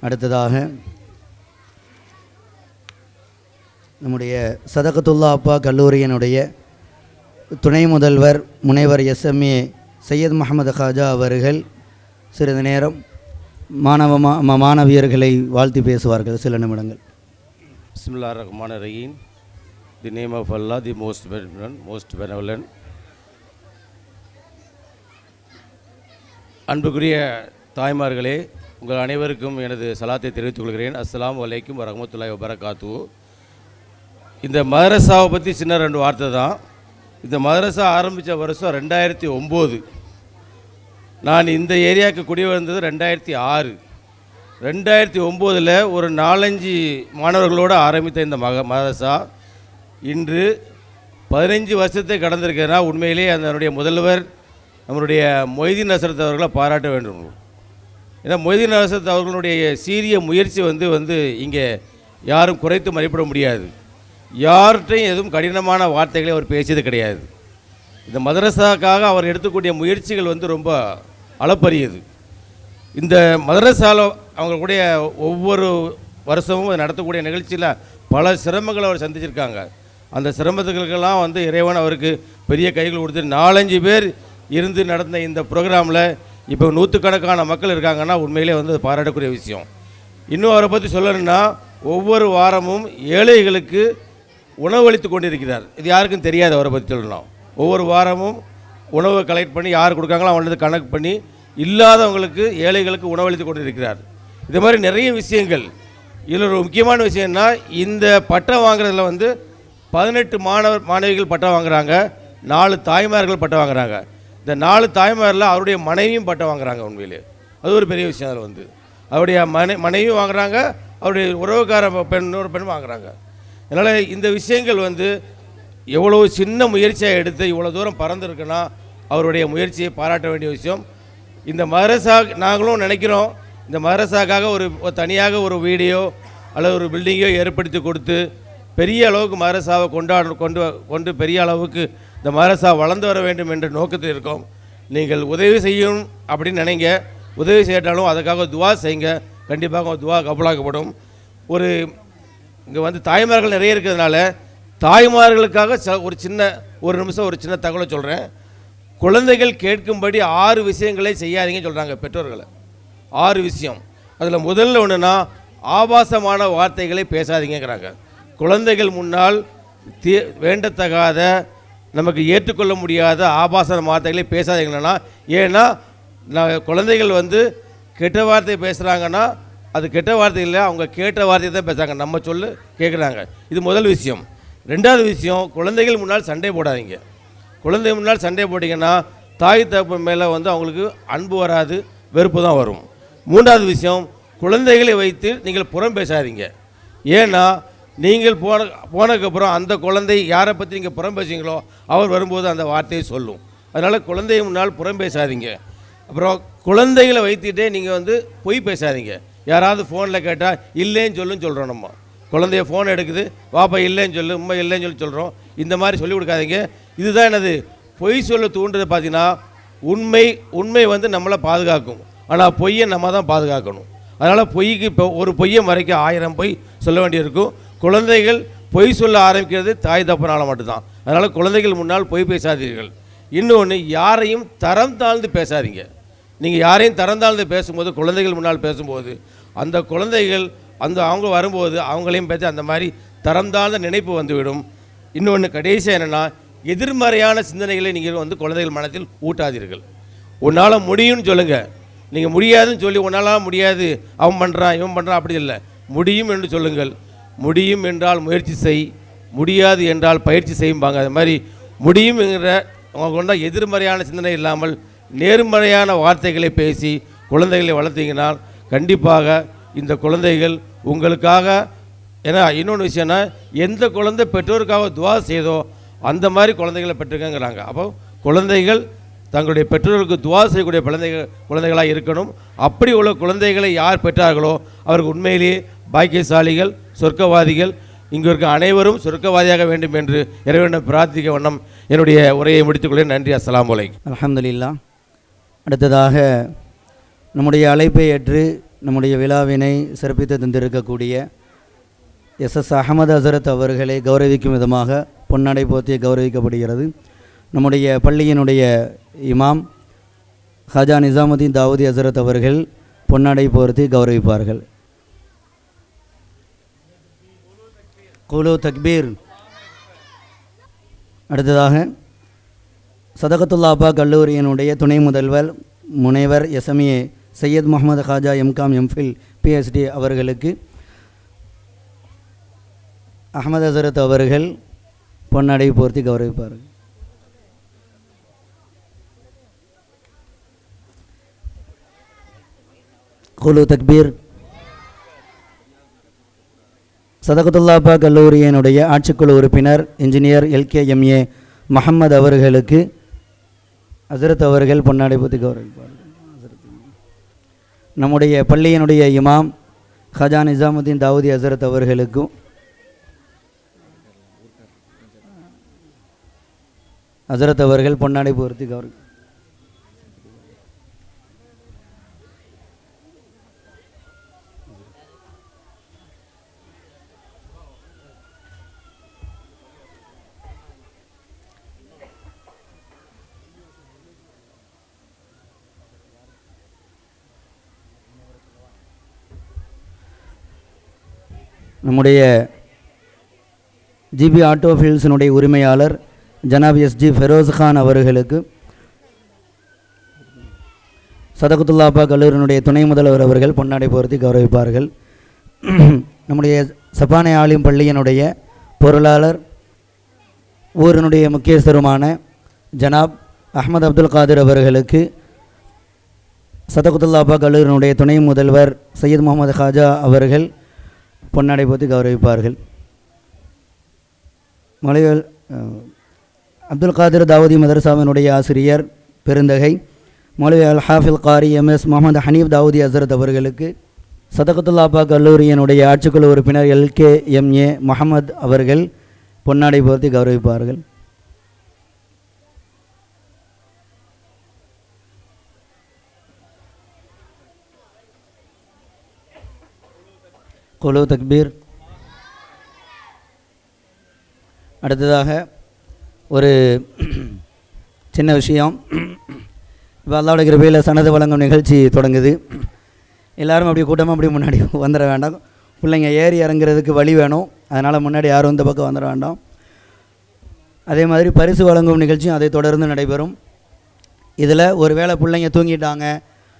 அடுத்ததாக நம்முடைய சதகத்துல்லா அப்பா கல்லூரியினுடைய துணை முதல்வர் முனைவர் எஸ்எம்ஏ சையத் முகமது காஜா அவர்கள் சிறிது நேரம் மாணவியர்களை வாழ்த்தி பேசுவார்கள். சில நிமிடங்கள். பிஸ்மில்லாஹிர் ரஹ்மானிர் ரஹீம். The name of Allah, the most benevolent. அன்புக்குரிய தாய்மார்களே, உங்கள் அனைவருக்கும் எனது சலாத்தை தெரிவித்துக் கொள்கிறேன். அஸ்ஸலாமு அலைக்கும் வரஹ்மத்துல்லாஹி வபரகாத்துஹு. இந்த மதரசாவை பற்றி சின்ன 2 வார்த்தை தான். இந்த மதரசா ஆரம்பித்த வருஷம் 2009. நான் இந்த ஏரியாவுக்கு குடி வந்தது 2006. 2009 ஒரு 4-5 மாணவர்களோடு ஆரம்பித்த இந்த மதரசா இன்று 15 வருஷத்தை கடந்திருக்கிறேன்னா உண்மையிலே அதனுடைய முதல்வர் நம்மளுடைய மொய்தீன் ஹசரத் அவர்களை பாராட்ட வேண்டும். ஏன்னா மொய்தீன் ஹசரத் அவர்களுடைய சீரிய முயற்சி வந்து இங்கே யாரும் குறைத்து மதிப்பிட முடியாது. யார்கிட்டையும் எதுவும் கடினமான வார்த்தைகளை அவர் பேசியது கிடையாது. இந்த மதரசாக்காக அவர் எடுத்துக்கூடிய முயற்சிகள் ரொம்ப அளப்பரியது. இந்த மதரசாவில் அவங்களுடைய ஒவ்வொரு வருஷமும் நடத்தக்கூடிய நிகழ்ச்சியில் பல சிரமங்களை அவர் சந்திச்சிருக்காங்க. அந்த சிரமத்துகளுக்கெல்லாம் இறைவன் அவருக்கு பெரிய கைகள் கொடுத்து 4-5 பேர் இருந்து நடந்த இந்த ப்ரோக்ராமில் இப்போ 100கணக்கான மக்கள் இருக்காங்கன்னா உண்மையிலே பாராட்டக்கூடிய விஷயம். இன்னும் அவரை பற்றி சொல்லணும்னா ஒவ்வொரு வாரமும் ஏழைகளுக்கு உணவளித்து கொண்டிருக்கிறார். இது யாருக்கும் தெரியாது. அவரை பற்றி சொல்லணும். ஒவ்வொரு வாரமும் உணவை கலெக்ட் பண்ணி யார் கொடுக்காங்களோ அவங்களுக்கு கணக்கு பண்ணி இல்லாதவங்களுக்கு ஏழைகளுக்கு உணவளித்து கொண்டிருக்கிறார். இது மாதிரி நிறைய விஷயங்கள். இதில் ஒரு முக்கியமான விஷயம்னா இந்த பட்டம் வாங்குறதுல 18 மாணவிகள் பட்டம் வாங்குறாங்க, 4 தாய்மார்கள் பட்டம் வாங்குறாங்க. இந்த 4 தாய்மாரில் அவருடைய மனைவியும் பட்டம் வாங்குறாங்க. உண்மையிலே அது ஒரு பெரிய விஷயம். அதில் அவருடைய மனைவியும் வாங்குறாங்க, அவருடைய உறவுக்கார இன்னொரு பெண் வாங்குறாங்க. அதனால் இந்த விஷயங்கள் எவ்வளோ சின்ன முயற்சியாக எடுத்து இவ்வளோ தூரம் பறந்துருக்குன்னா அவருடைய முயற்சியை பாராட்ட வேண்டிய விஷயம். இந்த மதரசா நாங்களும் நினைக்கிறோம், இந்த மதரசாக்காக ஒரு தனியாக ஒரு வீடியோ அல்லது ஒரு பில்டிங்கோ ஏற்படுத்தி கொடுத்து பெரிய அளவுக்கு மதரசாவை கொண்டு பெரிய அளவுக்கு இந்த மதரசா வளர்ந்து வர வேண்டும் என்ற நோக்கத்தில் இருக்கோம். நீங்கள் உதவி செய்யணும் அப்படின்னு நினைங்க. உதவி செய்யட்டாலும் அதுக்காக துவா செய்யுங்க. கண்டிப்பாக துவா கபூலாக்கப்படும். இங்கே தாய்மார்கள் நிறைய இருக்கிறதுனால தாய்மார்களுக்காக ஒரு நிமிஷம் ஒரு சின்ன தகவலை சொல்கிறேன். குழந்தைகள் கேட்கும்படி 6 விஷயங்களை செய்யாதீங்கன்னு சொல்கிறாங்க பெற்றோர்களை. 6 விஷயம். அதில் முதல்ல ஒன்றுனா ஆபாசமான வார்த்தைகளை பேசாதீங்கிறாங்க. குழந்தைகள் முன்னால் வேண்டத்தகாத நமக்கு ஏற்றுக்கொள்ள முடியாத ஆபாச வார்த்தைகளை பேசாதீங்கன்னா. ஏன்னா குழந்தைகள் கெட்ட வார்த்தை பேசுகிறாங்கன்னா அது கெட்ட வார்த்தை இல்லை, அவங்க கேட்ட வார்த்தையை தான் பேசுகிறாங்க. நம்ம சொல்லு கேட்குறாங்க. இது முதல் விஷயம். 2வது விஷயம், குழந்தைகள் முன்னால் சண்டை போடாதீங்க. குழந்தை முன்னால் சண்டை போட்டிங்கன்னா தாய் தகப்பு மேலே அவங்களுக்கு அன்பு வராது, வெறுப்பு தான் வரும். 3வது விஷயம், குழந்தைகளை வைத்து நீங்கள் புறம் பேசாதீங்க. ஏன்னா நீங்கள் போனதுக்கப்புறம் அந்த குழந்தை யாரை பற்றி நீங்கள் புறம் பேசுவீங்களோ அவர் வரும்போது அந்த வார்த்தையை சொல்லும். அதனால் குழந்தை முன்னால் புறம் பேசாதீங்க. அப்புறம் குழந்தைகளை வைத்துட்டே நீங்கள் பொய் பேசாதீங்க. யாராவது ஃபோனில் கேட்டால் இல்லைன்னு சொல்கிறோம். நம்ம குழந்தைய ஃபோன் எடுக்குது, வாப்பா இல்லைன்னு சொல்லு, உண்மை இல்லைன்னு சொல்கிறோம். இந்த மாதிரி சொல்லிக் கொடுக்காதீங்க. இதுதான் என்னது பொய் சொல்ல தூண்டுறது. பார்த்தீங்கன்னா உண்மை நம்மளை பாதுகாக்கும், ஆனால் பொய்யை நம்ம தான் பாதுகாக்கணும். அதனால் பொய்க்கு இப்போ ஒரு பொய்யை மறைக்க 1000 பொய் சொல்ல வேண்டியிருக்கும். குழந்தைகள் பொய் சொல்ல ஆரம்பிக்கிறது தாய் தப்பனால மட்டும்தான். அதனால் குழந்தைகள் முன்னால் பொய் பேசாதீர்கள். இன்னொன்று, யாரையும் தரம் தாழ்ந்து பேசாதீங்க. நீங்கள் யாரையும் தரம் தாழ்ந்து பேசும்போது, குழந்தைகள் முன்னால் பேசும்போது அந்த குழந்தைகள் அவங்க வரும்போது அவங்களையும் பேசி அந்த மாதிரி தரம் தாழ்ந்த நினைப்பு வந்துவிடும். இன்னொன்று கடைசியாக என்னென்னா, எதிர்மறையான சிந்தனைகளை நீங்கள் குழந்தைகள் மனத்தில் ஊட்டாதீர்கள். உன்னால் முடியும்னு சொல்லுங்கள். நீங்கள் முடியாதுன்னு சொல்லி உன்னால் முடியாது, அவன் பண்ணுறான் இவன் பண்ணுறான் அப்படி இல்லை. முடியும் என்று சொல்லுங்கள். முடியும் என்றால் முயற்சி செய், முடியாது என்றால் பயிற்சி செய்யும்பாங்க. அது மாதிரி முடியும் என்கிற அவங்க கொண்ட எதிர்மறையான சிந்தனை இல்லாமல் நேர்மறையான வார்த்தைகளை பேசி குழந்தைகளை வளர்த்தீங்கன்னா கண்டிப்பாக இந்த குழந்தைகள் உங்களுக்காக. ஏன்னா இன்னொன்று விஷயம்னா, எந்த குழந்தை பெற்றோருக்காக துவா செய்தோ அந்த மாதிரி குழந்தைகளை பெற்றுக்கங்கிறாங்க. அப்போ குழந்தைகள் தங்களுடைய பெற்றோர்களுக்கு துவா செய்யக்கூடிய குழந்தைகளாக இருக்கணும். அப்படி உள்ள குழந்தைகளை யார் பெற்றார்களோ அவருக்கு உண்மையிலேயே பாக்கியசாலிகள், சொர்க்கவாதிகள். இங்கு இருக்க அனைவரும் சொர்க்கவாதியாக வேண்டும் என்று இறைவனிடம் பிரார்த்திக்க வண்ணம் என்னுடைய உரையை முடித்துக்கொள்கிறேன். நன்றி. அஸ்ஸலாமு அலைக்கும். அல்ஹம்துலில்லாஹ். அடுத்ததாக நம்முடைய அழைப்பை ஏற்று நம்முடைய விழாவினை சிறப்பித்து தந்திருக்கக்கூடிய எஸ்எஸ் அகமது ஹசரத் அவர்களை கௌரவிக்கும் விதமாக பொன்னாடை போர்த்தி கௌரவிக்கப்படுகிறது. நம்முடைய பள்ளியினுடைய இமாம் ஹாஜா நிசாமுதீன் தாவூதி ஹசரத் அவர்கள் பொன்னாடை போர்த்தி கௌரவிப்பார்கள். குலு தக்பீர். அடுத்ததாக சதகத்துல்லா அப்பா கல்லூரியினுடைய துணை முதல்வர் முனைவர் SMA Syed Mohammed Haja MCom MPhil PhD அவர்களுக்கு அஹமது ஹசரத் அவர்கள் பொன்னாடை போர்த்தி கௌரவிப்பார்கள். குலு தக்பீர். சதகத்துல்லா அப்பா கல்லூரியினுடைய ஆட்சிக்குழு உறுப்பினர் இன்ஜினியர் எல்கேஎம்ஏ முஹம்மது அவர்களுக்கு ஹசரத் அவர்கள் பொன்னாடை போர்த்தி கௌரவிப்பார்கள். நம்முடைய பள்ளியினுடைய இமாம் ஹாஜா நிசாமுதீன் தாவூதி ஹசரத் அவர்களுக்கும் ஹசரத் அவர்கள் பொன்னாடை போர்த்தி கௌரவி. நம்முடைய ஜிபி ஆட்டோ ஃபீல்ட்ஸினுடைய உரிமையாளர் ஜனாப் எஸ்ஜி ஃபெரோஸ் கான் அவர்களுக்கு சதகத்துல்லா அப்பா கல்லூரியினுடைய துணை முதல்வர் அவர்கள் பொன்னாடை போர்த்தி கௌரவிப்பார்கள். நம்முடைய சப்பானை ஆலிம் பள்ளியினுடைய பொருளாளர் ஊரினுடைய முக்கியஸ்தருமான ஜனாப் அஹ்மத் அப்துல் காதிர் அவர்களுக்கு சதகத்துல்லா அப்பா கல்லூரியினுடைய துணை முதல்வர் சையத் முகமது ஹாஜா அவர்கள் பொன்னாடை போர்த்தி கௌரவிப்பார்கள். மலையல் அப்துல் காதிர் தாவூதி மதரசாவினுடைய ஆசிரியர் பெருந்தகை மௌலவி அல் ஹாஃபில் காரி எம்எஸ் முகமது ஹனீஃப் தாவூதி ஹசரத் அவர்களுக்கு சதகத்துல்லா அப்பா கல்லூரியினுடைய ஆட்சிக்குழு உறுப்பினர் எல்கேஎம்ஏ முஹம்மது அவர்கள் பொன்னாடை போர்த்தி கௌரவிப்பார்கள். குலு தக்பீர். அடுத்ததாக ஒரு சின்ன விஷயம். இப்போ அல்லாஹ்வுடைய கிருபையில் சனது வழங்கும் நிகழ்ச்சி தொடங்குது. எல்லோரும் அப்படி கூட்டமாக அப்படி முன்னாடி வந்துட வேண்டாம். பிள்ளைங்க ஏறி இறங்குறதுக்கு வழி வேணும். அதனால் முன்னாடி யாரும் இந்த பக்கம் வந்துட வேண்டாம். அதே மாதிரி பரிசு வழங்கும் நிகழ்ச்சியும் அதை தொடர்ந்து நடைபெறும். இதில் ஒரு வேளை பிள்ளைங்க தூங்கிட்டாங்க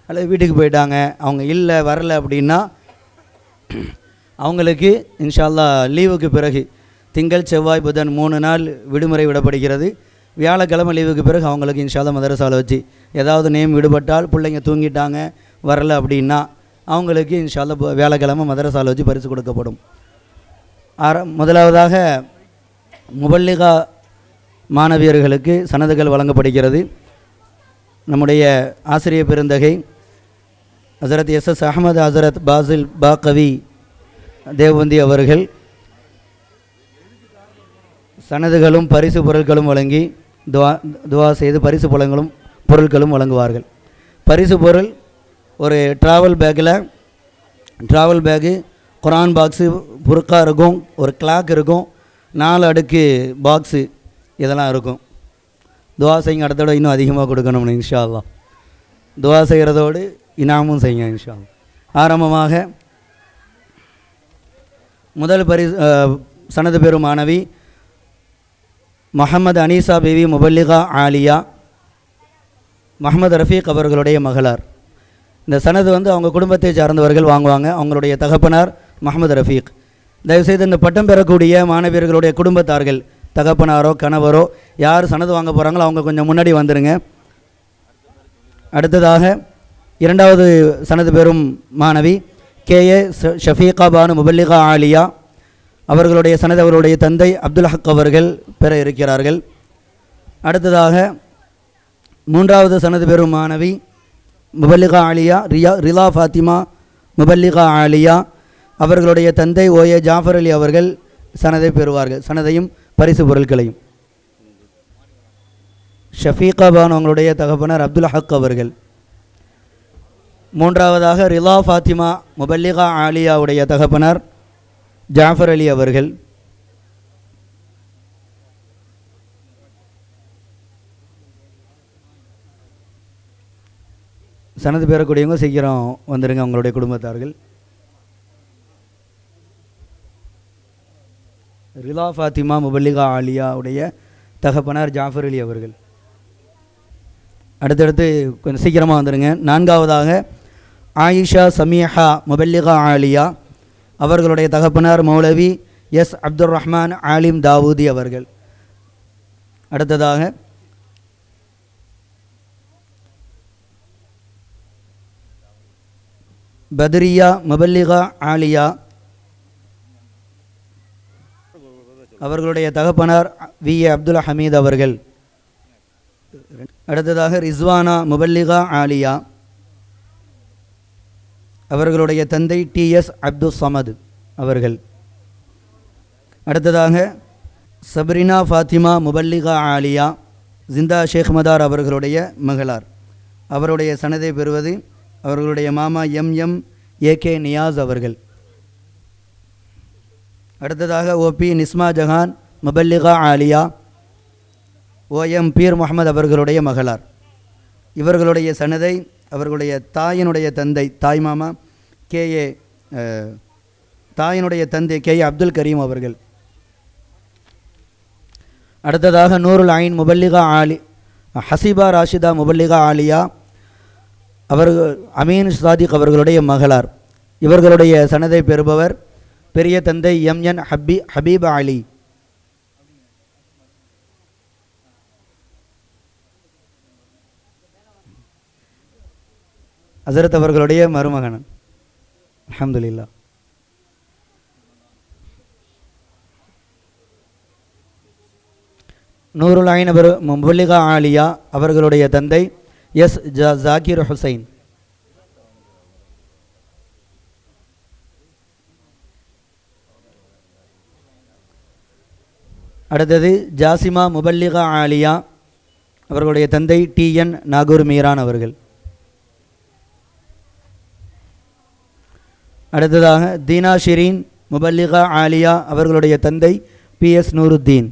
அல்லது வீட்டுக்கு போயிட்டாங்க, அவங்க இல்லை வரலை அப்படின்னா அவங்களுக்கு இன்ஷா அல்லாஹ் லீவுக்கு பிறகு திங்கள் செவ்வாய் புதன் 3 நாள் விடுமுறை விடப்படுகிறது. வியாழக்கிழமை லீவுக்கு பிறகு அவங்களுக்கு இன்ஷா அல்லாஹ் மதரசாவில் வச்சு ஏதாவது நேம் விடுபட்டால் பிள்ளைங்க தூங்கிட்டாங்க வரலை அப்படின்னா அவங்களுக்கு இன்ஷா அல்லாஹ் வியாழக்கிழமை மதரசாவில் வச்சு பரிசு கொடுக்கப்படும். முதலாவதாக முபல்லிகா மாணவியர்களுக்கு சனதுகள் வழங்கப்படுகிறது. நம்முடைய ஆசிரியர் பெருந்தகை ஹசரத் எஸ்எஸ் அஹமது ஹசரத் பாசில் பாகவி தேவபந்தி அவர்கள் சனதுகளும் பரிசு பொருட்களும் வழங்கி துவா செய்து பரிசு பொருட்களும் வழங்குவார்கள். பரிசு பொருள் ஒரு ட்ராவல் பேகு குரான் பாக்ஸு புர்கா இருக்கும், ஒரு கிளாக் இருக்கும், 4 அடுக்கு பாக்ஸு இதெல்லாம் இருக்கும். துவா செய்யுங்க, அடுத்தோட இன்னும் அதிகமாக கொடுக்கணும்னு இன்ஷா அல்லாஹ். துவா செய்கிறதோடு இனாமும் செய்யுங்க இன்ஷா அல்லாஹ். ஆரம்பமாக முதல் சனது பெறும் மாணவி முஹம்மது அனீசா பேவி முபல்லிகா ஆலியா முஹம்மது ரஃபீக் அவர்களுடைய மகளார். இந்த சனது அவங்க குடும்பத்தை சார்ந்தவர்கள் வாங்குவாங்க. அவங்களுடைய தகப்பனார் முஹம்மது ரஃபீக். தயவுசெய்து இந்த பட்டம் பெறக்கூடிய மாணவியர்களுடைய குடும்பத்தார்கள், தகப்பனாரோ கணவரோ யார் சனது வாங்க போகிறாங்களோ அவங்க கொஞ்சம் முன்னாடி வந்துடுங்க. அடுத்ததாக இரண்டாவது சனது பெறும் மாணவி கேஏ ஷஃபீகா பானு முபல்லிகா ஆலியா அவர்களுடைய சனது அவர்களுடைய தந்தை அப்துல் ஹக் அவர்கள் பெற இருக்கிறார்கள். அடுத்ததாக மூன்றாவது சனது பெறும் மாணவி முபல்லிகா ஆலியா ரிலா ஃபாத்திமா முபல்லிகா ஆலியா அவர்களுடைய தந்தை ஓஏ ஜாஃபர் அலி அவர்கள் சனதை பெறுவார்கள், சனதையும் பரிசு பொருட்களையும். ஷஃபீகா பானு அவங்களுடைய தகப்பனார் அப்துல் ஹக் அவர்கள். மூன்றாவதாக ரிலா ஃபாத்திமா முபல்லிகா ஆலியாவுடைய தகப்பனார் ஜாஃபர் அலி அவர்கள். சனது பெறக்கூடியவங்க சீக்கிரம் வந்துடுங்க உங்களுடைய குடும்பத்தார்கள். ரிலா ஃபாத்திமா முபல்லிகா ஆலியாவுடைய தகப்பனார் ஜாஃபர் அலி அவர்கள். அடுத்தடுத்து கொஞ்சம் சீக்கிரமாக வந்துடுங்க. நான்காவதாக ஆயிஷா சமீஹா முபல்லிகா ஆலியா அவர்களுடைய தகப்பனார் மௌலவி எஸ் அப்துல் ரஹ்மான் ஆலிம் தாவூதி அவர்கள். அடுத்ததாக பத்ரியா முபல்லிகா ஆலியா அவர்களுடைய தகப்பனார் வி ஏ அப்துல் ஹமீத் அவர்கள். அடுத்ததாக ரிஸ்வானா முபல்லிகா ஆலியா அவர்களுடைய தந்தை டி எஸ் அப்துல் சமது அவர்கள். அடுத்ததாக சப்ரினா ஃபாத்திமா முபல்லிகா ஆலியா ஜிந்தா ஷேக் மதார் அவர்களுடைய மகளார். அவருடைய சனதை பெறுவது அவர்களுடைய மாமா எம் ஏகே நியாஸ் அவர்கள். அடுத்ததாக ஓபி நிஸ்மா ஜஹான் முபல்லிகா ஆலியா ஓஎம் பீர் முகமது அவர்களுடைய மகளார். இவர்களுடைய சனதை அவர்களுடைய தாயினுடைய தந்தை தாய் மாமா தாயினுடைய தந்தை கே அப்துல் கரீம் அவர்கள். அடுத்ததாக நூருல் ஐன் முபல்லிகா ஆலி ஹசீபா ராஷிதா முபல்லிகா ஆலியா அவர்கள் அமீன் சாதிக் அவர்களுடைய மகளார். இவர்களுடைய சனதை பெறுபவர் பெரிய தந்தை எம்என் ஹபீப் அலி. ஹசரத் அவர்களுடைய மருமகன். அல்ஹம்துலில்லாஹ். நூருல் ஐன் முபல்லிகா ஆலியா அவர்களுடைய தந்தை எஸ் ஜாகிர் ஹுசைன். அடுத்தது ஜாசிமா முபல்லிகா ஆலியா அவர்களுடைய தந்தை டி என் நாகூர் மீரான் அவர்கள். அடுத்ததாக தீனா ஷிரீன் முபல்லிகா ஆலியா அவர்களுடைய தந்தை பி எஸ் நூருத்தீன்.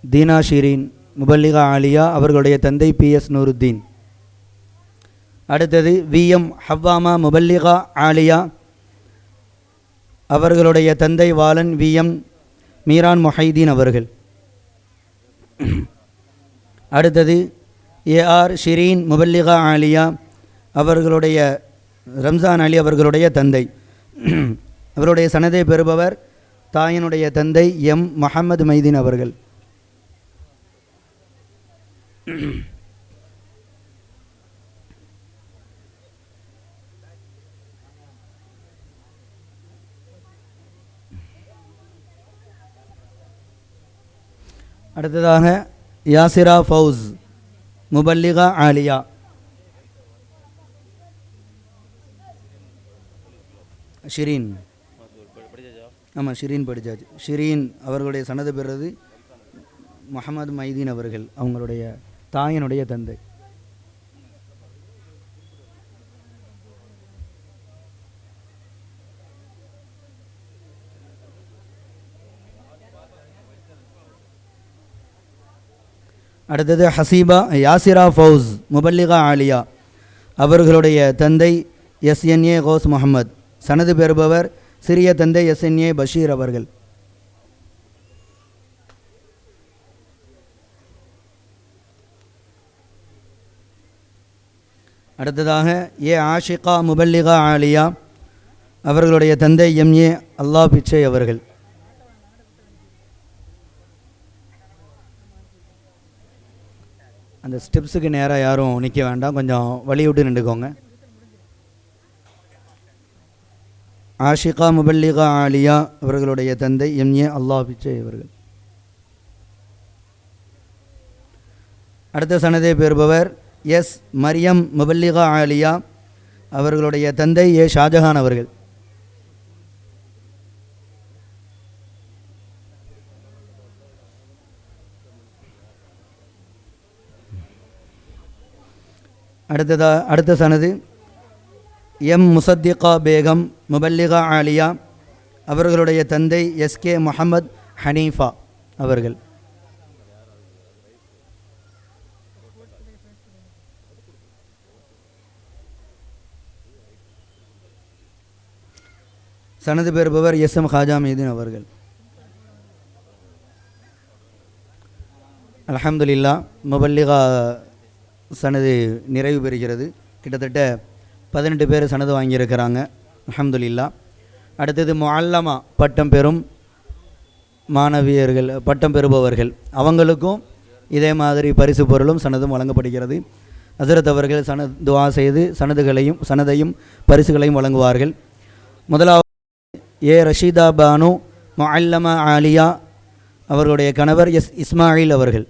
தீனா ஷிரீன் முபல்லிகா ஆலியா அவர்களுடைய தந்தை பி எஸ் நூருத்தீன். அடுத்தது விஎம் ஹவ்வாமா முபல்லிகா ஆலியா அவர்களுடைய தந்தை வாலன் விஎம் மீரான் மொஹைதீன் அவர்கள். அடுத்தது ஏஆர் ஷிரீன் முபல்லிகா ஆலியா அவர்களுடைய ரம்ஜான் அலி அவர்களுடைய தந்தை. அவருடைய சனதை பெறுபவர் தாயினுடைய தந்தை எம் முஹம்மது மைதீன் அவர்கள். அடுத்ததாக யாசிரா ஃபவுஸ் முபல்லிகா ஆலியா ஷிரீன். ஆமாம், ஷிரீன் படித்தாச்சு. ஷிரீன் அவர்களுடைய சனது பெறுறது முஹம்மது மைதீன் அவர்கள், அவங்களுடைய தாயினுடைய தந்தை. அடுத்தது ஹசீபா யாசிரா ஃபவுஸ் முபல்லிகா ஆலியா அவர்களுடைய தந்தை எஸ்என்ஏ கோஸ் முகமது. சனது பெறுபவர் சிறிய தந்தை எஸ்என்ஏ பஷீர் அவர்கள். அடுத்ததாக ஏ ஆஷிகா முபல்லிகா ஆலியா அவர்களுடைய தந்தை எம்ஏ அல்லாஹ் பிச்சை அவர்கள். அந்த ஸ்டெப்ஸுக்கு நேராக யாரும் நிற்க வேண்டாம், கொஞ்சம் வழி விட்டு நின்றுக்கோங்க. ஆஷிகா முபல்லிகா ஆலியா அவர்களுடைய தந்தை எம்ஏ அல்லாஹ் பிச்சை அவர்கள். அடுத்த சனதை பெறுபவர் எஸ் மரியம் முபல்லிகா ஆலியா அவர்களுடைய தந்தை ஏ ஷாஜஹான் அவர்கள். அடுத்த சனது எம் முசத்திகா பேகம் முபல்லிகா ஆலியா அவர்களுடைய தந்தை எஸ்கே முஹம்மத் ஹனீஃபா அவர்கள். சனது பெறுபவர் எஸ்எம் ஹாஜா மீதீன் அவர்கள். அல்ஹம்துலில்லாஹ், முபல்லிகா சனது நிறைவு பெறுகிறது. கிட்டத்தட்ட 18 பேர் சனது வாங்கியிருக்கிறாங்க. அல்ஹம்துலில்லாஹ். அடுத்தது முஅல்லமா பட்டம் பெறும் மாணவியர்கள், பட்டம் பெறுபவர்கள், அவங்களுக்கும் இதே மாதிரி பரிசு பொருளும் சனதும் வழங்கப்படுகிறது. ஹஸரத் அவர்கள் துஆ செய்து சனதையும் பரிசுகளையும் வழங்குவார்கள். முதலாவது ரஷீதா பானு முஅல்லமா ஆலியா அவர்களுடைய கணவர் இஸ்மாயில் அவர்கள்.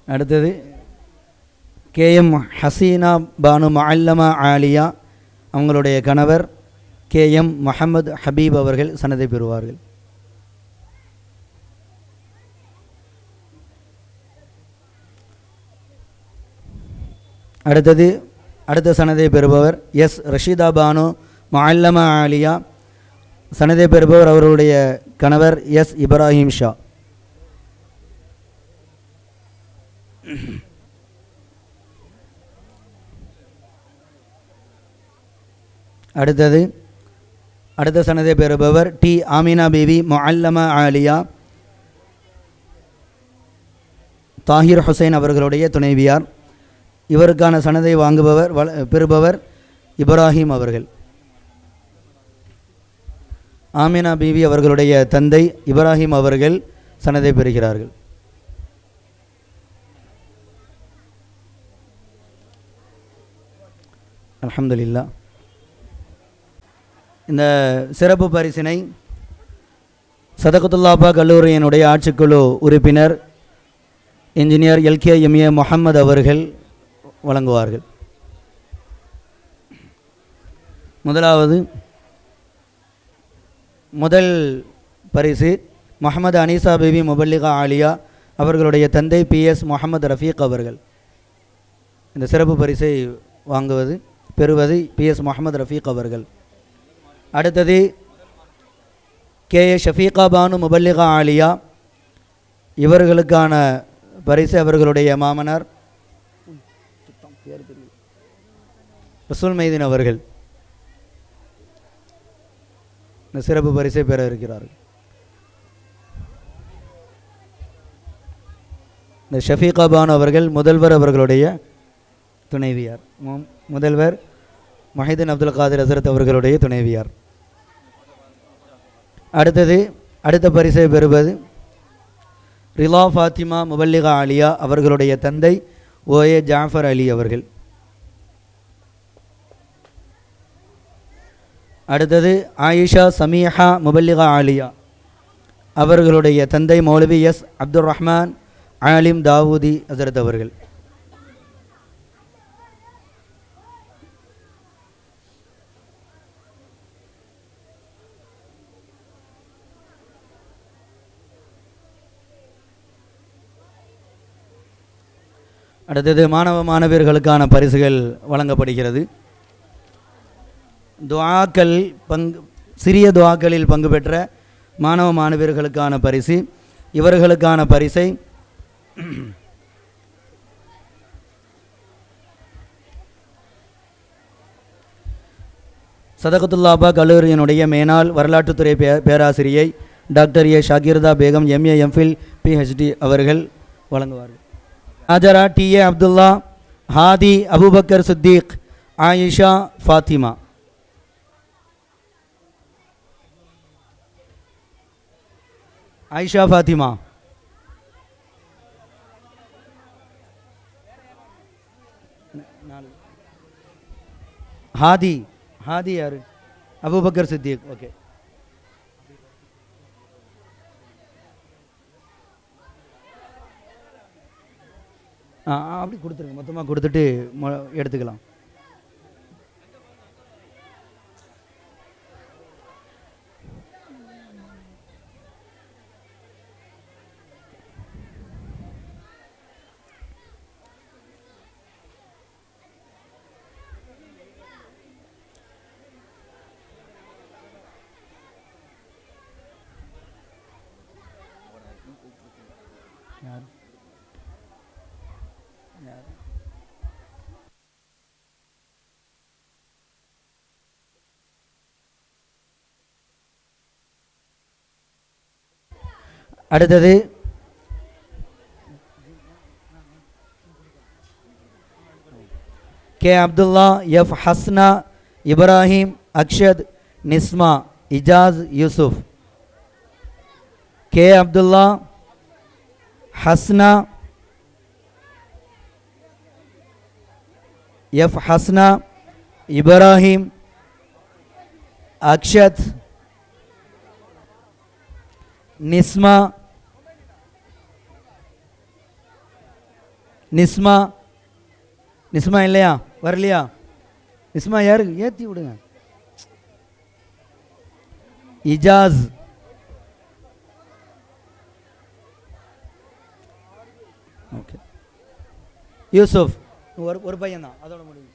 அடுத்தது கேஎம் ஹசீனா பானு முஅல்லமா ஆலியா அவங்களுடைய கணவர் கேஎம் முஹம்மது ஹபீப் அவர்கள் சனதை பெறுவார்கள். அடுத்த சனதை பெறுபவர் எஸ் ரஷீதா பானு முஅல்லமா ஆலியா. சனதை பெறுபவர் அவருடைய கணவர் எஸ் இப்ராஹிம் ஷா. அடுத்த சனதை பெறுபவர் டி ஆமினா பிபி முஅல்லமா ஆலியா தாஹிர் ஹுசைன் அவர்களுடைய துணைவியார். இவருக்கான சனதை பெறுபவர் இப்ராஹிம் அவர்கள். ஆமினா பிபி அவர்களுடைய தந்தை இப்ராஹிம் அவர்கள் சனதை பெறுகிறார்கள். அல்ஹம்துலில்லாஹ். இந்த சிறப்பு பரிசினை சதகத்துல்லாபா கல்லூரியினுடைய ஆட்சிக்குழு உறுப்பினர் இன்ஜினியர் LKMA முஹம்மது அவர்கள் வழங்குவார்கள். முதல் பரிசு முஹம்மது அனீசா பிபி முபல்லிகா ஆலியா அவர்களுடைய தந்தை PS முஹம்மது ரஃபீக் அவர்கள். இந்த சிறப்பு பரிசை பெறுவது PS முஹம்மது ரஃபீக் அவர்கள். அடுத்தது KA ஷஃபீகா பானு முபல்லிகா ஆலியா இவர்களுக்கான பரிசு அவர்களுடைய மாமனார் ரசூல் மைதீன் அவர்கள் இந்த சிறப்பு பரிசை பெற இருக்கிறார்கள். இந்த ஷஃபீகா பானு அவர்கள் முதல்வர் அவர்களுடைய துணைவியார். முதல்வர் மஹிதீன் அப்துல் காதிர் ஹஸரத் அவர்களுடைய துணைவியார். அடுத்த பரிசை பெறுவது ரிலா ஃபாத்திமா முபல்லிகா ஆலியா அவர்களுடைய தந்தை OA ஜாஃபர் அலி அவர்கள். அடுத்தது ஆயிஷா சமீஹா முபல்லிகா ஆலியா அவர்களுடைய தந்தை மௌலவி எஸ் அப்துல் ரஹ்மான் ஆலிம் தாவூதி ஹஸரத் அவர்கள். அடுத்தது மாணவியர்களுக்கான பரிசுகள் வழங்கப்படுகிறது. சிறிய துஆக்களில் பங்கு பெற்ற மாணவியர்களுக்கான பரிசு. இவர்களுக்கான பரிசை சதகத்துல்லாபா கல்லூரியினுடைய மேனாள் வரலாற்றுத்துறை பேராசிரியை doctor A Shakirda Begum MA MPhil PhD அவர்கள் வழங்குவார்கள். ஆஜரா TA அப்துல்லா ஹாதி அபுபக்கர் சித்திக் ஆயிஷா ஃபாத்திமா. ஆயிஷா ஃபாத்திமா. ஹாதி யாரு? அபுபக்கர் சித்திக். ஓகே. அப்படி கொடுத்துருங்க, மொத்தமாக கொடுத்துட்டு எடுத்துக்கலாம். யார் யார் அடுத்தது K Abdullah, F Hasna, Ibrahim, Akshat, Nisma, Ijaz, Yusuf. K Abdullah, Hasna, F Hasna, Ibrahim, Akshat, Nisma, Nisma Nisma இல்லையா, வரலையா? நிஸ்மா யாரு? ஏற்றி விடுங்க. இஜாஸ், ஓகே. யூசுப் ஒரு பையன் தான், அதோட முடியும்.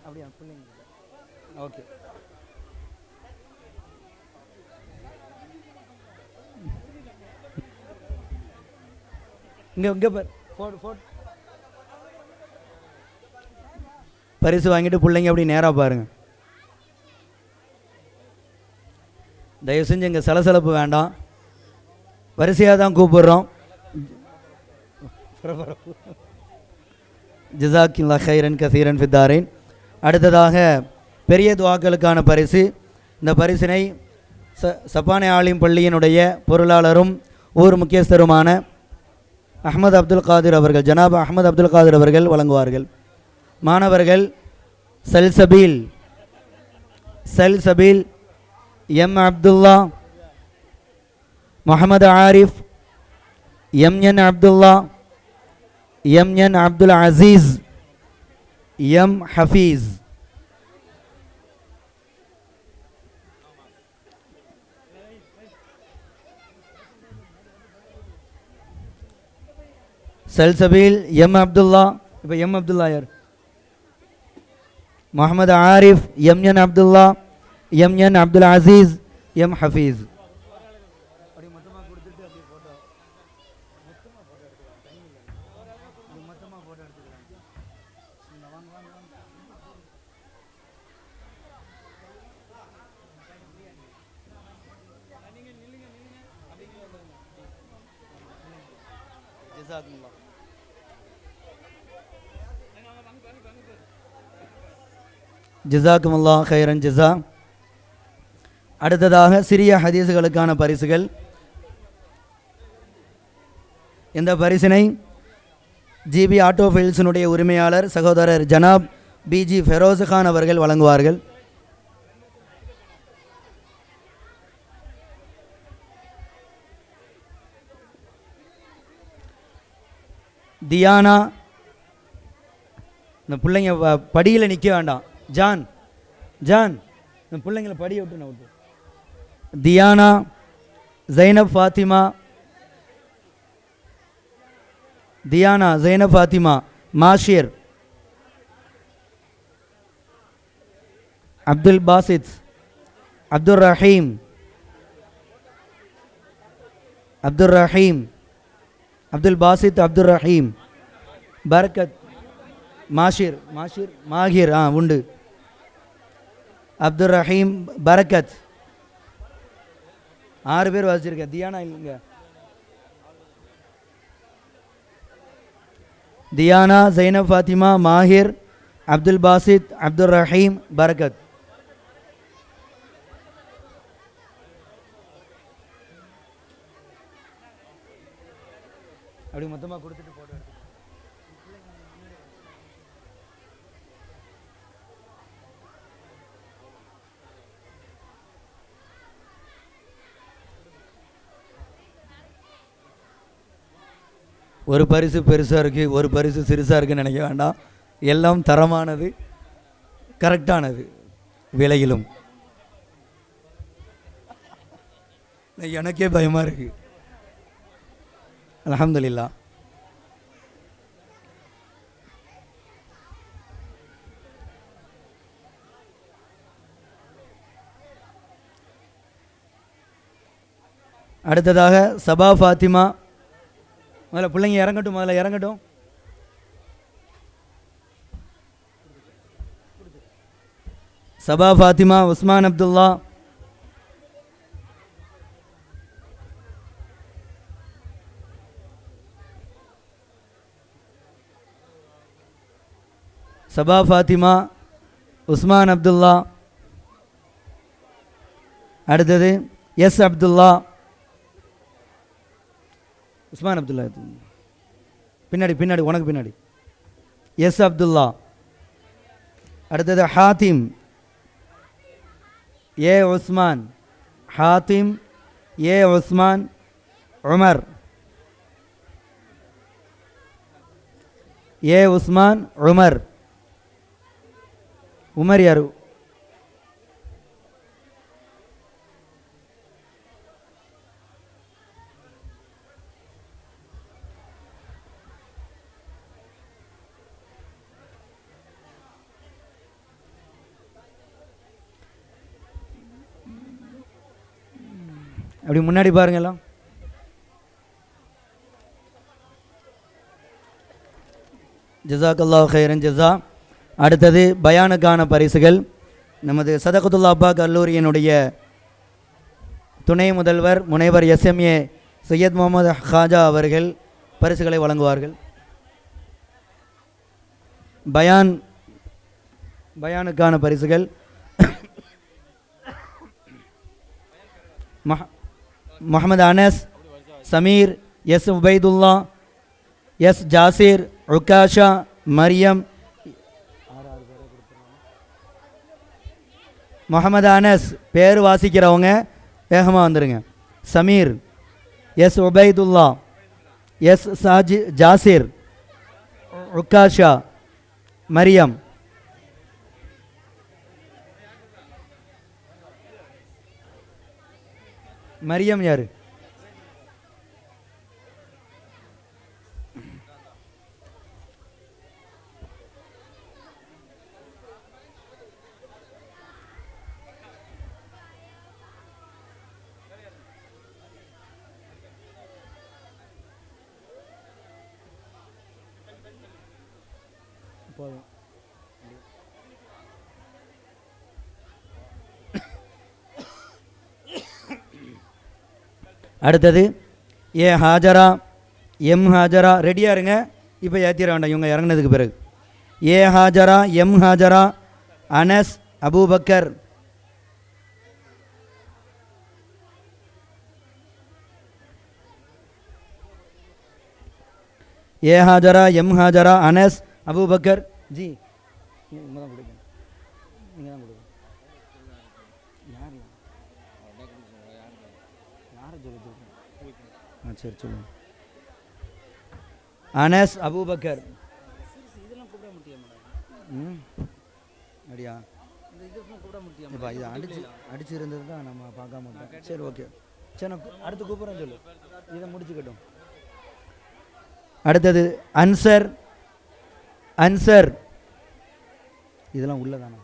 அப்படியா பிள்ளைங்க? ஓகே. இங்கே போடு. பரிசு வாங்கிட்டு பிள்ளைங்க அப்படி நேராக பாருங்க. தயவு செஞ்சு இங்கே சலசலப்பு வேண்டாம், வரிசையாக தான் கூப்பிடுறோம். ஜஸாக்கில்லா ஹைரன் கசீரன் ஃபித்தாரின். அடுத்ததாக பெரிய துவாக்களுக்கான பரிசு. இந்த பரிசினை சப்பானே ஆலிம் பள்ளியினுடைய பொருளாளரும் ஊர் முக்கியஸ்தருமான அஹ்மத் அப்துல் காதிர் அவர்கள், ஜனாப் அஹ்மத் அப்துல் காதிர் அவர்கள் வழங்குவார்கள். மாணவர்கள் Salsabeel, M Abdullah, Muhammad Arif, MN Abdullah, MN Abdul Aziz, M Hafeez. Salsabeel, M Abdullah. இப்போ எம் அப்துல்லா யார்? Muhammad Arif, MN Abdullah, MN Abdul Aziz, M Hafeez. ஜஸாக்குமுல்லா ஹைரன் ஜஸா. அடுத்ததாக சிறிய ஹதீஸுகளுக்கான பரிசுகள். இந்த பரிசினை ஜிபி ஆட்டோஃபீல்ஸினுடைய உரிமையாளர் சகோதரர் ஜனாப் பிஜி ஃபெரோஸ்கான் அவர்கள் வழங்குவார்கள். தியானா, இந்த பிள்ளைங்க படியில் நிற்க வேண்டாம். ஜான் இந்த பிள்ளைங்களை படியை விட்டு நான் விட்டு. தியானா, ஜைனப் ஃபாத்திமா, தியானா, ஜைனப் ஃபாத்திமா, மாஷிர், அப்துல் பாசித், அப்துல் ரஹீம், அப்துல் பாசித், அப்துல் ரஹீம், பரக்கத், மாஷிர் மாஹிர் உண்டு, அப்துல் ரஹீம், பரக்கத். 6 பேர் வாசிச்சிருக்கேன். தியானா இல்லைங்க. தியானா, ஜைனப் ஃபாத்திமா, மாஹிர், அப்துல் பாசித், அப்துல் ரஹீம், பரகத். அப்படி மொத்தமாக கொடுத்துட்டு போட்டோ எடுத்து. ஒரு பரிசு பெருசாக இருக்குது, ஒரு பரிசு சிறுசாக இருக்குன்னு நினைக்க வேண்டாம். எல்லாம் தரமானது, கரெக்டானது விலையிலும். எனக்கே பயமாக இருக்குது. அல்ஹம்துலில்லாஹ். அடுத்ததாக சபா ஃபாத்திமா. முதல்ல பிள்ளைங்க இறங்கட்டும், முதல்ல இறங்கட்டும். சபா ஃபாத்திமா, உஸ்மான் அப்துல்லா, சபா ஃபாத்திமா, உஸ்மான் அப்துல்லா. அடுத்தது எஸ் அப்துல்லா. உஸ்மான் அப்துல்லா பின்னாடி பின்னாடி உனக்கு பின்னாடி எஸ் அப்துல்லா. அடுத்தது ஹாத்திம், ஏ உஸ்மான், ஹாத்திம், ஏ உஸ்மான், உமர், ஏ உஸ்மான், உமர். உமர் யாரு? அப்படி முன்னாடி பாருங்க எல்லாம். ஜஸாக்கல்லாஹு கைரன் ஜஸா. அடுத்தது பயானுக்கான பரிசுகள். நமது சதகத்துல்லா அப்பா கல்லூரியினுடைய துணை முதல்வர் முனைவர் எஸ்எம்ஏ சையத் முகமது ஹாஜா அவர்கள் பரிசுகளை வழங்குவார்கள். பயானுக்கான பரிசுகள் முகமது அனஸ், சமீர், எஸ் உபைதுல்லா, எஸ் ஜாசிர், உக்காஷா, மரியம். முகமது அனஸ் பேர் வாசிக்கிறவங்க வேகமாக வந்துடுங்க. Sameer, S Ubaidullah, S Jasir, Ukkasha, Mariyam. மரியம் யாரு? போதும். அடுத்தது ஏ ஹாஜரா, எம் ஹாஜரா. ரெடியாக இருங்க, இப்போ ஏற்றிட வேண்டாம் இவங்க இறங்கினதுக்கு பிறகு. A Hajara, M Hajara, Anas, Abubakar. A Hajara, M Hajara, Anas, Abubakar. Ji நீங்கள் தான் கொடுங்க, நீங்கள் தான் கொடுங்க. யார் யாரை சொல்லுங்க? சரி சொல்லுங்க. அனஸ், அபூபக்கர். அப்படியா? இப்போ இது அடிச்சிருந்தது தான் நம்ம பார்க்காம மாட்டோம். சரி ஓகே, சரி நான் அடுத்து கூப்பிட்றேன் சொல்லு, இதை முடிச்சுக்கட்டும். அடுத்தது அன்சர். அன்சர் இதெல்லாம் உள்ளதானா?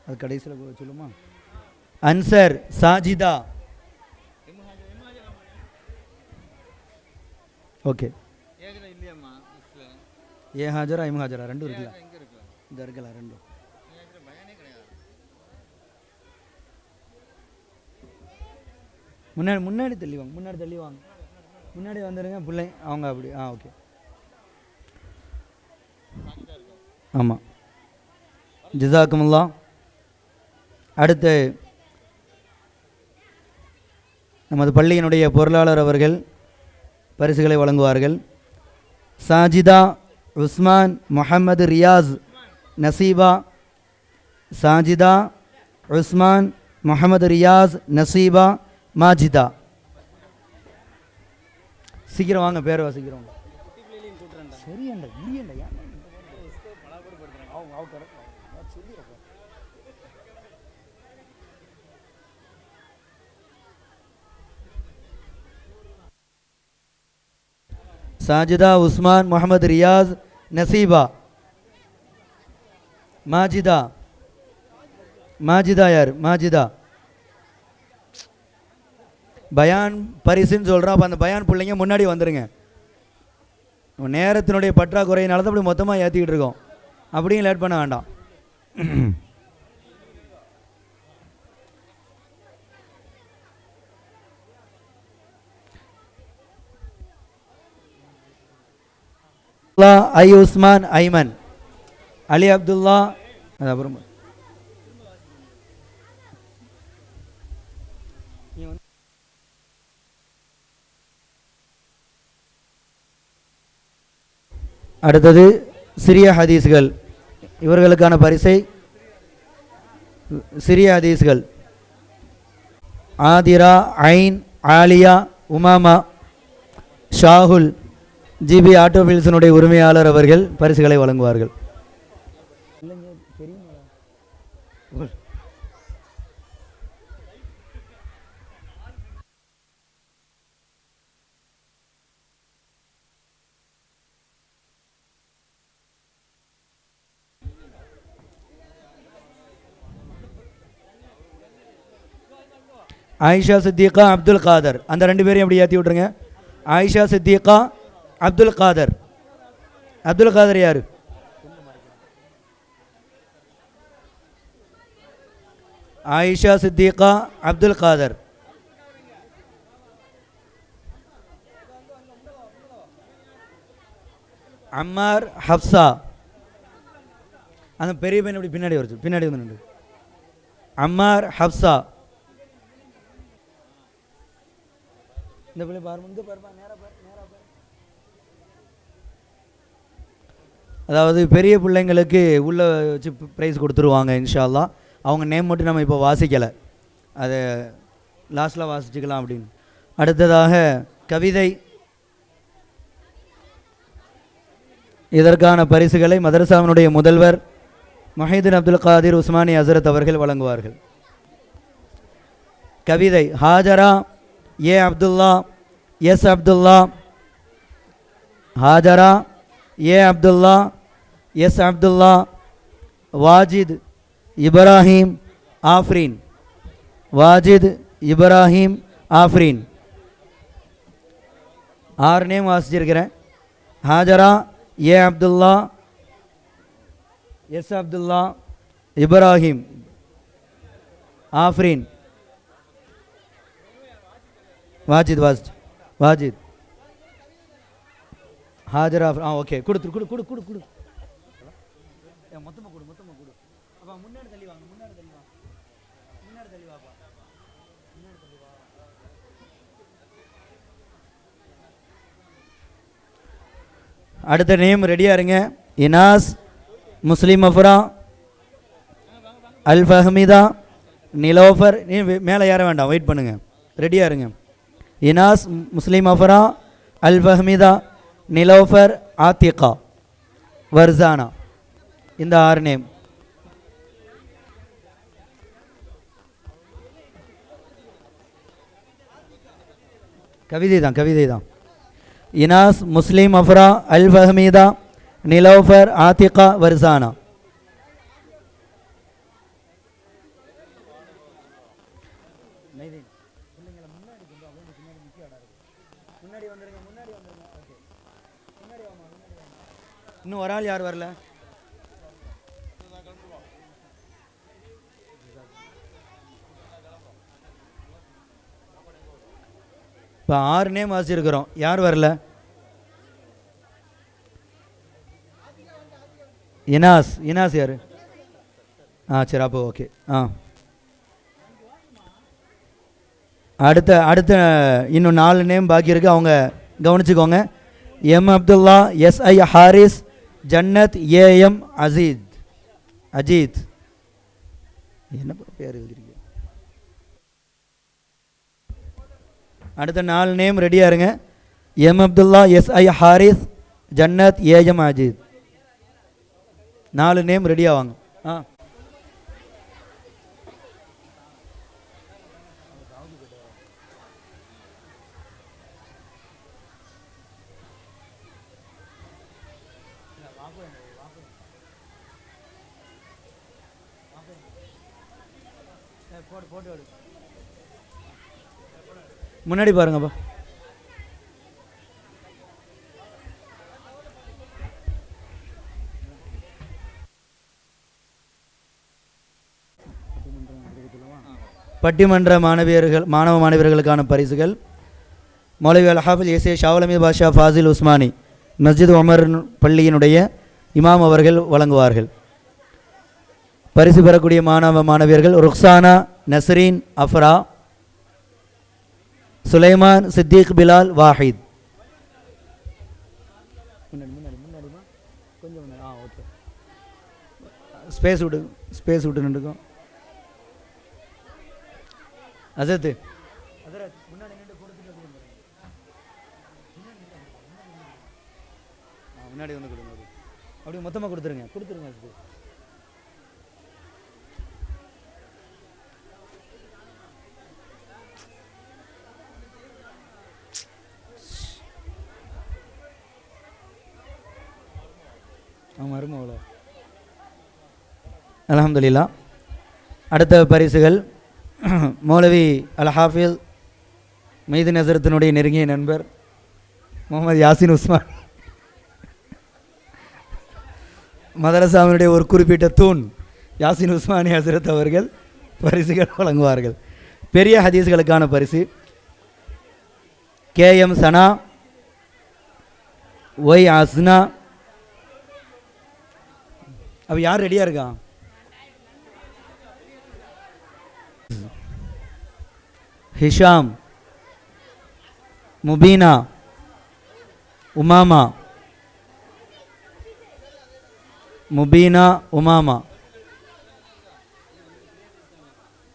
அது கடைசியில் சொல்லுமா? அன்சர், சாஜிதா. ஓகே. ஏ ஹாஜரா, எம் ஹாஜரா ரெண்டும் இருக்குல்ல? இந்த இருக்கல ரெண்டும். முன்னாடி முன்னாடி தள்ளி வாங்க, முன்னாடி தள்ளி வாங்க, முன்னாடி வந்துடுங்க பிள்ளை அவங்க. அப்படி ஓகே. ஆமாம், ஜிசாக்குமுல்லா. அடுத்து நமது பள்ளியினுடைய பொருளாளர் அவர்கள் பரிசுகளை வழங்குவார்கள். சாஜிதா உஸ்மான் முஹம்மது ரியாஸ் நசீபா. சாஜிதா உஸ்மான் முஹம்மது ரியாஸ் நசீபா மாஜிதா. சீக்கிரம் வாங்க, பேர் சீக்கிரம் வாங்க. சரியண்டா இல்லையண்டா. சாஜிதா உஸ்மான் முஹம்மது ரியாஸ் நசீபா மாஜிதா. மாஜிதா யார்? மாஜிதா பயான் பரிசுன்னு சொல்கிறோம். அப்போ அந்த பயான் பிள்ளைங்க முன்னாடி வந்துடுங்க. நேரத்தினுடைய பற்றாக்குறையினால தான் அப்படி மொத்தமாக ஏற்றிக்கிட்டு இருக்கோம். அப்படியும் லேட் பண்ண வேண்டாம். ஐ உஸ்மான் ஐமன் அலி அப்துல்லா. அப்புறம் அடுத்தது சிறிய ஹதீஸ்கள். இவர்களுக்கான பரிசை சிறிய ஹதீஸ்கள் ஆதிரா, ஐன், ஆலியா, உமாமா, ஷாகுல் ஜிபி ஆட்டோமொபைல்ஸினுடைய உரிமையாளர் அவர்கள் பரிசுகளை வழங்குவார்கள். ஆயிஷா சித்திகா, அப்துல் காதர். அந்த ரெண்டு பேரையும் எப்படி ஏற்றி விட்ருங்க. ஆயிஷா சித்திகா, அப்துல் காதர். அப்துல் காதர் யாரு? ஆயிஷா சித்திகா, அப்துல் காதர். அம்மார் ஹப்சா. அந்த பெரிய பையன் எப்படி பின்னாடி வருது, பின்னாடி வந்து நின்று. அம்மார் ஹப்சா. இந்த பிள்ளை பாருங்க, இங்கே பாருப்பா, நேராக பாரு, நேராக பாரு. அதாவது பெரிய பிள்ளைங்களுக்கு உள்ள வச்சு ப்ரைஸ் கொடுத்துருவாங்க இன்ஷா அல்லாஹ். அவங்க நேம் மட்டும் நம்ம இப்போ வாசிக்கலை, அதை லாஸ்ட்டில் வாசிச்சுக்கலாம் அப்படின்னு. அடுத்ததாக கவிதை. இதற்கான பரிசுகளை மதரசாவினுடைய முதல்வர் மஹீதுன் அப்துல் காதிர் உஸ்மானி ஹசரத் அவர்கள் வழங்குவார்கள். கவிதை ஹாஜரா ஏ அப்துல்லா எஸ் அப்துல்லா. ஹாஜரா ஏ அப்துல்லா எஸ் அப்துல்லா. வாஜித் இப்ராஹிம் ஆஃப்ரீன். வாஜித் இப்ராஹிம் ஆஃப்ரீன். 6 நேம் வாசிச்சிருக்கிறேன். ஹாஜரா ஏ அப்துல்லா எஸ் அப்துல்லா இப்ராஹிம் ஆஃப்ரீன். வாஜித் வாஜித் ஹாஜரா. ஓகே, கொடுத்துரு கொடு கொடு கொடு கொடு மொத்தமாக கொடு, மொத்தமாக கொடு. அப்பா முன்னாடி தள்ளி வாங்க, முன்னாடி தள்ளி வாங்க, முன்னாடி தள்ளி வாப்பா, முன்னாடி தள்ளி வா. அடுத்த நேம் ரெடியாக இருங்க. இனாஸ் முஸ்லிம் அஃப்ரா அல் ஃபஹ்மிதா நிலோஃபர். நீ மேலே ஏற வேண்டாம், வெயிட் பண்ணுங்கள், ரெடியாக இருங்க. இனாஸ் முஸ்லிம் அஃப்ரா அல் ஃபஹ்மிதா நிலோஃபர் ஆத்திகா வர்சானா. இந்த 6 நேம். கவிதை தான், கவிதை தான். இனாஸ் முஸ்லிம் அஃப்ரா அல் ஃபஹ்மிதா நிலோஃபர் ஆத்திகா வர்சானா. இன்னும் ஒரு ஆள் யார் வரல? இப்போ 6 நேம் வாசிச்சிருக்கிறோம், யார் வரல? இனாஸ். இனாஸ் யார்? சரி, அப்போ ஓகே. அடுத்த இன்னும் 4 நேம் பாக்கி இருக்குது, அவங்க கவனிச்சுக்கோங்க. M Abdullah, SI Haris, Jannath, AM Ajith. என்ன பேர் எழுதிருக்கீங்க? அடுத்த 4 நேம் ரெடியாக இருங்க. M Abdullah, SI Haris, Jannath, AM Ajith. 4 name ரெடியாக வாங்க. முன்னாடி பாருங்கப்பா. பட்டிமன்ற மாணவ மாணவியர்களுக்கான பரிசுகள் மௌலவி அல்ஹாஃபிஸ் ஏசே ஷாவுல் பாஷா ஃபாசில் உஸ்மானி மஸ்ஜித் உமர் பள்ளியினுடைய இமாம் அவர்கள் வழங்குவார்கள். பரிசு பெறக்கூடிய மாணவ மாணவியர்கள் ருக்ஸானா நஸ்ரீன் அஃப்ரா, சுலைமான் சித்திக் பிலால் வாஹித். ஸ்பேஸ் விட்டு நின்றுக்கும். அசத்து முன்னாடி வந்து கொடுங்க. அப்படியே மொத்தமாக கொடுத்துருங்க. மருமகளோ அல்ஹம்துலில்லாஹ். அடுத்த பரிசுகள் மௌலவி அல்ஹாஃபிஸ் மெய்து நசரத்தினுடைய நெருங்கிய நண்பர் முகமது யாசின் உஸ்மான், மதரசாவினுடைய ஒரு குறிப்பிட்ட தூண் யாசின் உஸ்மானி ஹசரத் அவர்கள் பரிசுகள் வழங்குவார்கள். பெரிய ஹதீஸ்களுக்கான பரிசு கேஎம் சனா, ஒய் அஸ்னா. அப்போ யார் ரெடியாக இருக்கா? ஹிஷாம், முபீனா, உமாமா.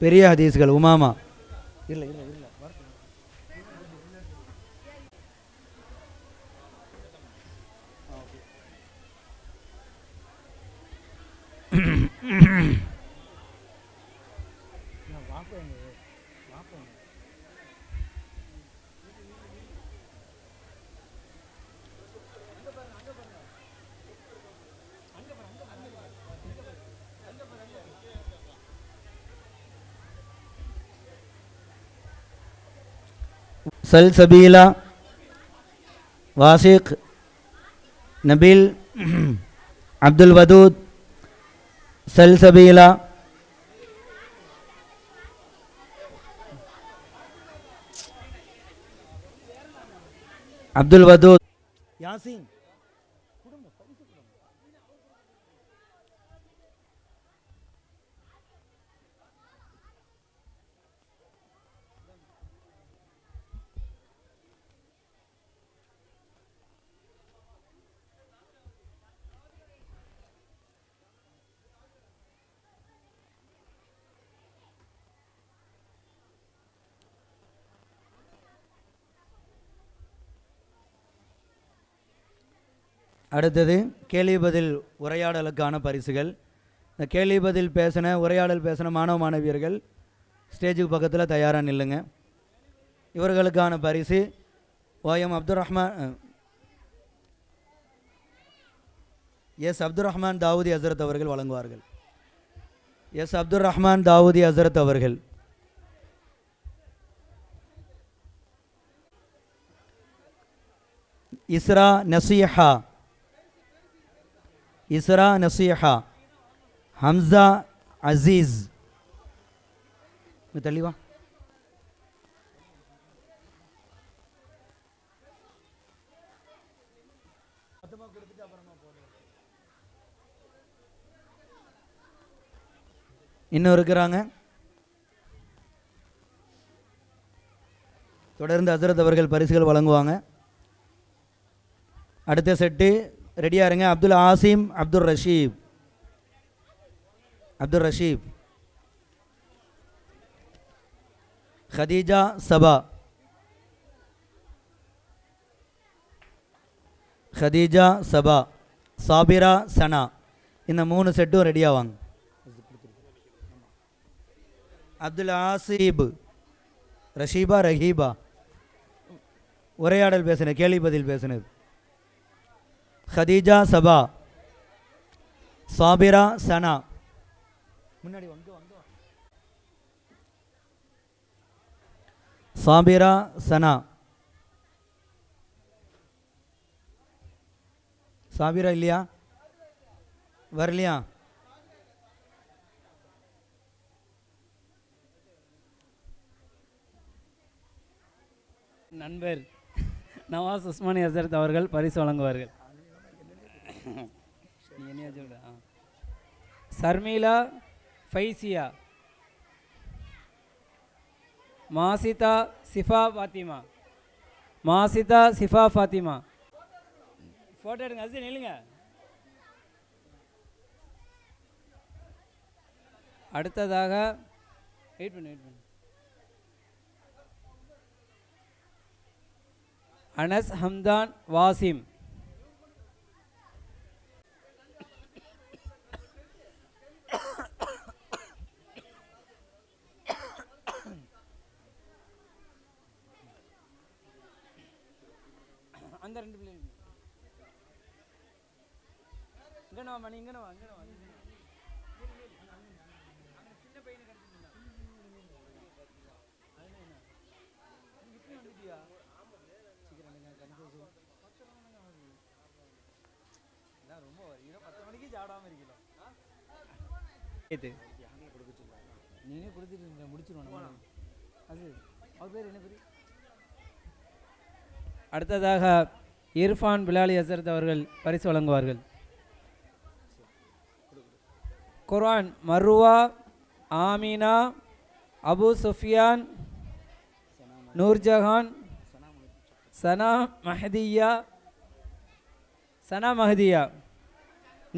பெரிய ஹதீஸ்கள் உமாமா. இல்லை சல்சபீலா, வாசிக், நபீல், அப்துல் வதூத். சல்சபீலா, அப்துல் வதூத், யாசின். அடுத்தது கேள்வி பதில் உரையாடலுக்கான பரிசுகள். இந்த கேள்வி பதில் உரையாடல் பேசின மாணவ மாணவியர்கள் ஸ்டேஜுக்கு பக்கத்தில் தயாராக நில்லுங்க. இவர்களுக்கான பரிசு ஓஎம் அப்துல் ரஹ்மான் தாவூதி ஹசரத் அவர்கள் வழங்குவார்கள். அப்துல் ரஹ்மான் தாவூதி ஹசரத் அவர்கள். இஸ்ரா நசீஹா, ஹம்சா அசீஸ். தெளிவா இன்னும் இருக்கிறாங்க. தொடர்ந்து ஹசரத் அவர்கள் பரிசுகள் வழங்குவாங்க. அடுத்த செட்டு ரெடியாக இருங்க. அப்துல் ஆசிம், அப்துல் ரஷீப், அப்துல் ரஷீப், ஹதீஜா சபா, ஹதீஜா சபா, சாபிரா சனா, இந்த 3 செட்டும் ரெடியாவாங்க. அப்துல் ஆசிப், ரஷீபா ரஹீபா, உரையாடல் பேசுனது, கேள்வி பதில் பேசுனது. ஹதீஜா சபா, சாபிரா சனா, முன்னாடி சாபிரா சனா, சாபிரா இல்லையா, வரலையா? நண்பர் நவாஸ் உஸ்மானி ஹசரத் அவர்கள் பரிசு வழங்குவார்கள். சர்மிளா ஃபைசியா, மாசிதா சிஃபா ஃபாத்திமா, மாசிதா சிஃபா ஃபாத்திமா. ஃபோட்டோ எடுங்க, அது நில்லுங்க. அடுத்ததாக வெயிட் பண்ணு அனஸ் ஹம்தான் வாசிம், அந்த 2 பிள்ளைங்க இங்கன வா, இங்கன வா, இங்கன வா. சின்ன பையனை கட்டிட்டு வந்துட்டியா? ரொம்ப 10 மணிக்கு சாப்பிடாம இருக்கல. நீனே கொடுத்துட்டு முடிச்சிருவோம். அது அவர் பேர் என்ன பேர்? அடுத்ததாக இர்ஃபான் பிலாலி ஹசரத் அவர்கள் பரிசு வழங்குவார்கள். குர்ஆன் மர்வா, ஆமினா, அபு சுஃபியான், நூர்ஜஹான், சனா மஹதியா,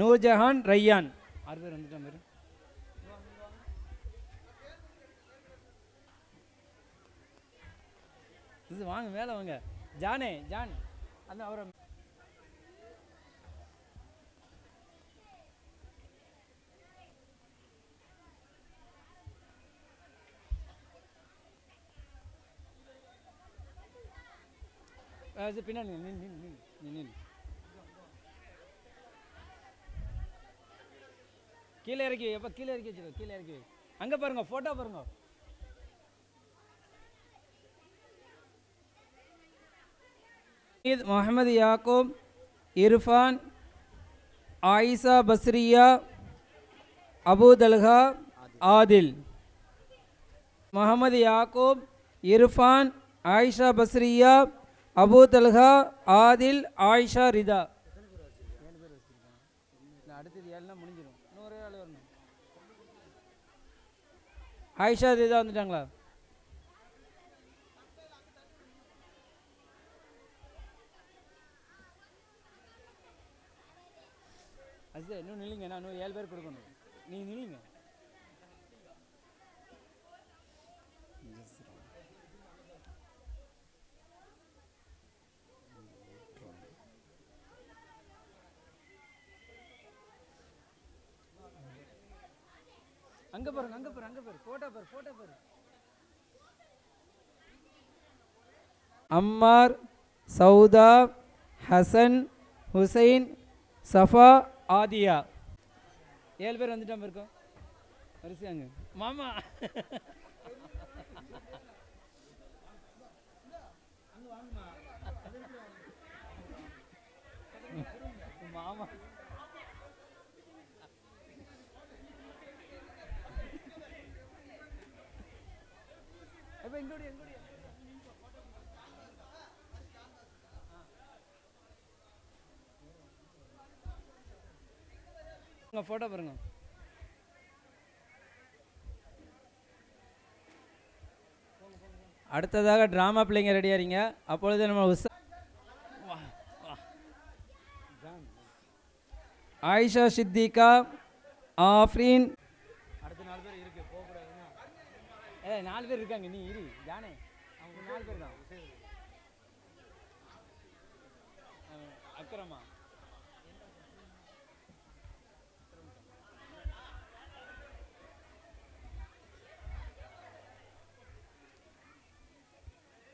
நூர்ஜஹான், ரையான். 6 பேர் வந்துட்டான் பேர். இது வாங்க, மேலே வாங்க. ஜான் அந்த அவரை பின்னாடி நின்று கீழே இறக்கி எப்போ கீழே இறக்கி வச்சுக்கோ. கீழே இறக்கி அங்கே பாருங்க, ஃபோட்டோ பாருங்க. முகமது யாக்கூப், இர்ஃபான், ஆயிஷா பஸ்ரியா, அபு தல்ஹா, ஆதில். முகமது யாக்கூப், இர்ஃபான், ஆயிஷா பஸ்ரியா, அபு தல்ஹா, ஆதில், ஆயிஷா ரிதா. அடுத்தது 7 முடிஞ்சிடும். இன்னொரு ஆள் வரணும். ஆயிஷா ரிதா வந்துட்டாங்களா? அது இன்னும் நில்லுங்க, நான் இன்னும் 7 பேர் கொடுக்கணும். நீங்கள் நில்லுங்க. அங்கே பாரு, ஃபோட்டோ பாரு. அம்மார், சௌதா, ஹசன், ஹுசைன், சஃபா, ஆதியா. 7 பேர் வந்துட்டாம இருக்கோம். வரிசையாங்க மாமா. மாமா ஃபோட்டோ பாருங்க. அடுத்ததாக ட்ராமா பிள்ளைங்க ரெடியாக இருங்க. அப்பொழுது நம்ம ஆயிஷா சித்திகா ஆஃப்ரீன் அடுத்த 4 பேர் இருக்கு, போகக்கூடாதுன்னா 4 பேர் இருக்காங்க. நீ இரு ஜானே, அவங்க 4 பேர் தான். அக்ரமா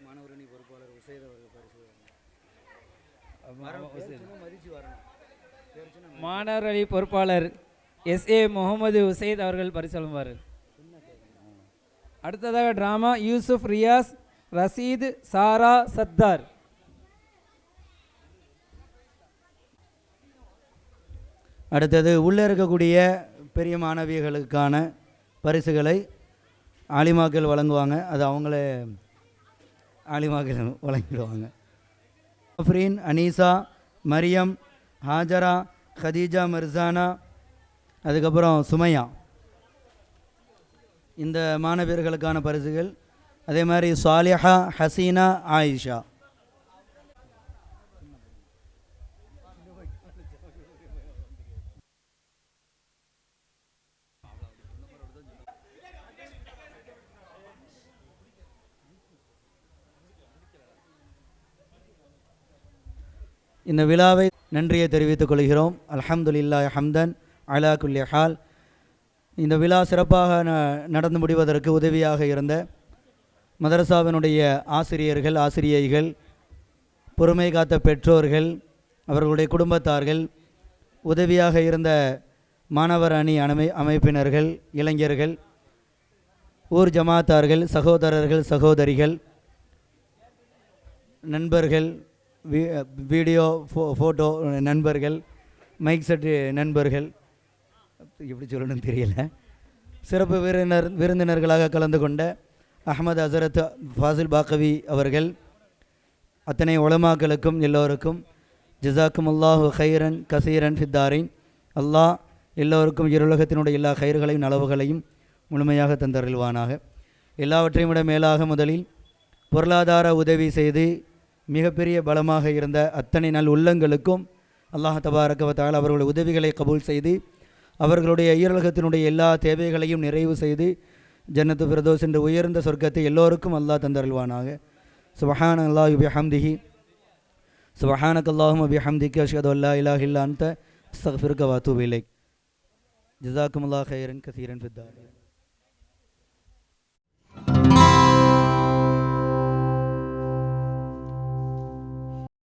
மாணவரணி பொறுப்பாளர் உசைத் அவர்கள் பரிசு மதிச்சு வரணும். மாணவர் அணி பொறுப்பாளர் SA முகமது உசைத் அவர்கள் பரிசளிப்பார். அடுத்ததாக ட்ராமா யூசுப் ரியாஸ் ரசீத் சாரா சத்தார். அடுத்தது உள்ளே இருக்கக்கூடிய பெரிய மாணவியர்களுக்கான பரிசுகளை ஆலிமாக்கள் வழங்குவாங்க. அது அவங்களே ஆலிமாக்கள் வழங்கிடுவாங்க. ஆஃப்ரீன், அனீசா, மரியம், ஹாஜரா, ஹதீஜா, மிர்சானா, அதுக்கப்புறம் சுமையா, இந்த மாணவியர்களுக்கான பரிசுகள். அதே மாதிரி சாலிஹா, ஹசீனா, ஆயிஷா. இந்த விழாவை நன்றியை தெரிவித்துக் கொள்கிறோம். அல்ஹம்துலில்லாஹி ஹம்தன் அலா குல்லி ஹால். இந்த விழா சிறப்பாக நடந்து முடிவதற்கு உதவியாக இருந்த மதரசாவினுடைய ஆசிரியர்கள், ஆசிரியைகள், பொறுமை காத்த பெற்றோர்கள், அவர்களுடைய குடும்பத்தார்கள், உதவியாக இருந்த மாணவர் அணி அமைப்பினர்கள், இளைஞர்கள், ஊர் ஜமாத்தார்கள், சகோதரர்கள், சகோதரிகள், நண்பர்கள், வீடியோ ஃபோட்டோ நண்பர்கள், மைக் செட்டு நண்பர்கள், எப்படி சொல்லணும்னு தெரியல, சிறப்பு விருந்தினர்களாக கலந்து கொண்ட அஹமது ஹசரத் ஃபாசில் பாக்கவி அவர்கள், அத்தனை உலமாக்களுக்கும் எல்லோருக்கும் ஜஸாக்கும் அல்லாஹு ஹைரன் கசீரன் ஃபித்தாரின். அல்லாஹ் எல்லோருக்கும் இருலகத்தினுடைய எல்லா கயிறுகளையும் நலவுகளையும் முழுமையாக தந்தருள்வானாக. எல்லாவற்றையும் விட மேலாக முதலில் பொருளாதார உதவி செய்து மிகப்பெரிய பலமாக இருந்த அத்தனை நல் உள்ளங்களுக்கும் அல்லாஹ் தபாரக வ தஆலா அவர்களுடைய உதவிகளை கபூல் செய்து அவர்களுடைய ஈரலகத்தினுடைய எல்லா தேவைகளையும் நிறைவு செய்து ஜன்னத்து ஃபிர்தௌஸ் என்ற உயர்ந்த சொர்க்கத்தை எல்லோருக்கும் அல்லாஹ் தந்தருள்வானாக. சுப்ஹானல்லாஹி பிஹம்திஹி சுப்ஹானக்கல்லாஹும்ம பிஹம்திக அஷ்ஹது அல்லா இலாஹ இல்லா அன்த அஸ்தக்ஃபிருக வ அத்தூபு இலைக். ஜஸாக்குமுல்லாஹு கைரன் கஸீரன் ஃபித்தார்.